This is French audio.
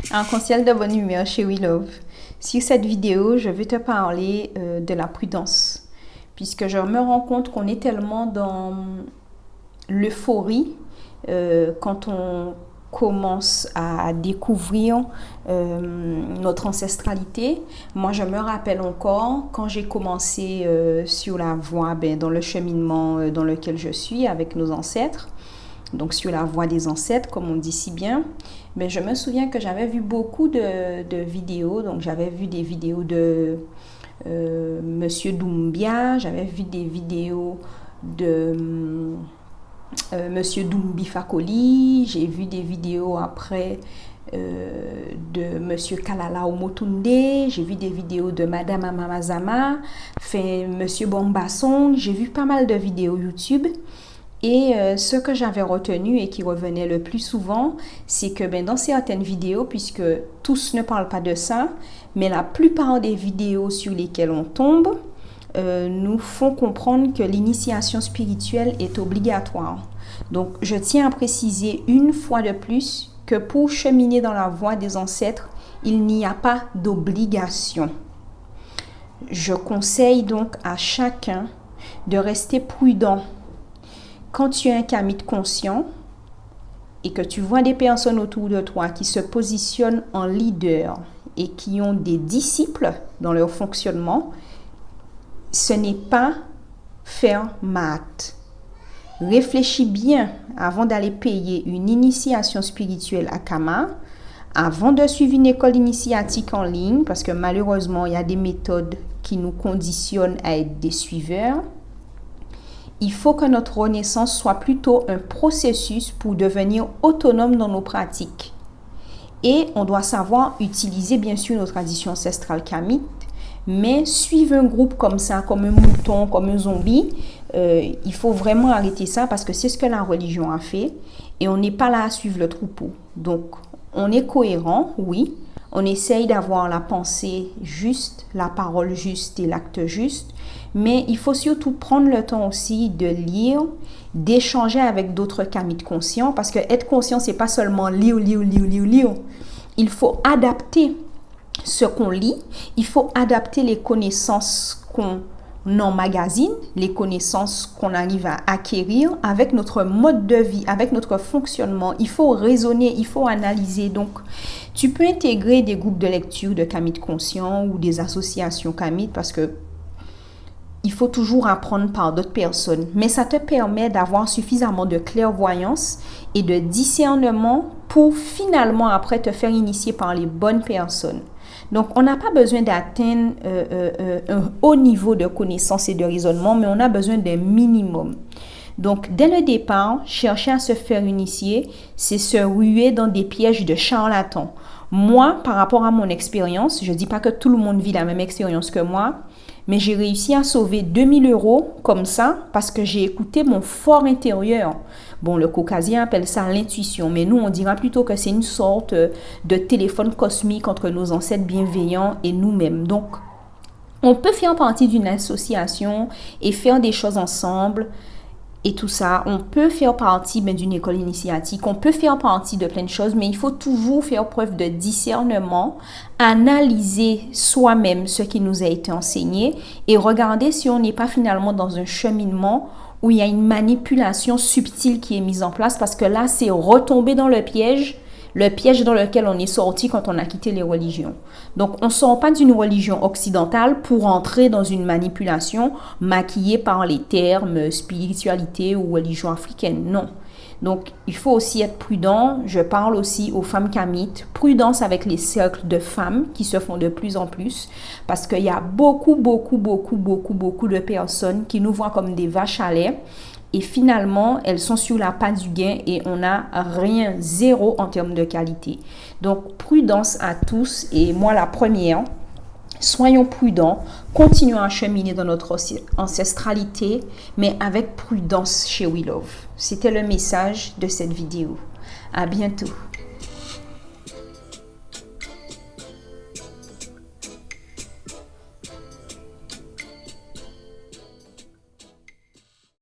Arc-en-ciel de bonne humeur chez We Love. Sur cette vidéo, je vais te parler de la prudence. Puisque je me rends compte qu'on est tellement dans l'euphorie quand on commence à découvrir notre ancestralité. Moi, je me rappelle encore quand j'ai commencé sur la voie, dans le cheminement dans lequel je suis avec nos ancêtres. Donc sur la voie des ancêtres, comme on dit si bien, mais je me souviens que j'avais vu beaucoup de vidéos. Donc j'avais vu des vidéos de Monsieur Doumbia, j'avais vu des vidéos de Monsieur Doumbi Fakoli, j'ai vu des vidéos après de Monsieur Kalala Omotunde, j'ai vu des vidéos de Madame Amamazama, Monsieur Bombasson, j'ai vu pas mal de vidéos YouTube. Et ce que j'avais retenu et qui revenait le plus souvent, c'est que dans certaines vidéos, puisque tous ne parlent pas de ça, mais la plupart des vidéos sur lesquelles on tombe nous font comprendre que l'initiation spirituelle est obligatoire. Donc, je tiens à préciser une fois de plus que pour cheminer dans la voie des ancêtres, il n'y a pas d'obligation. Je conseille donc à chacun de rester prudent. Quand tu es un kamite conscient et que tu vois des personnes autour de toi qui se positionnent en leader et qui ont des disciples dans leur fonctionnement, ce n'est pas faire maths. Réfléchis bien avant d'aller payer une initiation spirituelle à Kama, avant de suivre une école initiatique en ligne, parce que malheureusement, il y a des méthodes qui nous conditionnent à être des suiveurs. Il faut que notre renaissance soit plutôt un processus pour devenir autonome dans nos pratiques. Et on doit savoir utiliser bien sûr nos traditions ancestrales kamites, mais suivre un groupe comme ça, comme un mouton, comme un zombie, il faut vraiment arrêter ça parce que c'est ce que la religion a fait et on n'est pas là à suivre le troupeau. Donc, on est cohérent, oui. On essaye d'avoir la pensée juste, la parole juste et l'acte juste. Mais il faut surtout prendre le temps aussi de lire, d'échanger avec d'autres kamites conscients. Parce que être conscient, c'est pas seulement lire. Il faut adapter ce qu'on lit. Il faut adapter les connaissances qu'on emmagasine, les connaissances qu'on arrive à acquérir avec notre mode de vie, avec notre fonctionnement. Il faut raisonner, il faut analyser. Donc, tu peux intégrer des groupes de lecture de kamites conscients ou des associations kamites parce que il faut toujours apprendre par d'autres personnes. Mais ça te permet d'avoir suffisamment de clairvoyance et de discernement pour finalement après te faire initier par les bonnes personnes. Donc, on n'a pas besoin d'atteindre un haut niveau de connaissance et de raisonnement, mais on a besoin d'un minimum. Donc, dès le départ, chercher à se faire initier, c'est se ruer dans des pièges de charlatans. Moi, par rapport à mon expérience, je ne dis pas que tout le monde vit la même expérience que moi, mais j'ai réussi à sauver 2000 € comme ça parce que j'ai écouté mon fort intérieur. Bon, le caucasien appelle ça l'intuition, mais nous, on dira plutôt que c'est une sorte de téléphone cosmique entre nos ancêtres bienveillants et nous-mêmes. Donc, on peut faire partie d'une association et faire des choses ensemble et tout ça. On peut faire partie d'une école initiatique, on peut faire partie de plein de choses, mais il faut toujours faire preuve de discernement, analyser soi-même ce qui nous a été enseigné et regarder si on n'est pas finalement dans un cheminement où il y a une manipulation subtile qui est mise en place parce que là, c'est retomber dans le piège dans lequel on est sorti quand on a quitté les religions. Donc, on ne sort pas d'une religion occidentale pour entrer dans une manipulation maquillée par les termes spiritualité ou religion africaine. Non. Donc, il faut aussi être prudent. Je parle aussi aux femmes kamites. Prudence avec les cercles de femmes qui se font de plus en plus parce qu'il y a beaucoup de personnes qui nous voient comme des vaches à lait. Et finalement, elles sont sur la patte du gain et on n'a rien, zéro en termes de qualité. Donc, prudence à tous et moi la première. Soyons prudents, continuons à cheminer dans notre ancestralité, mais avec prudence chez We Love. C'était le message de cette vidéo. À bientôt.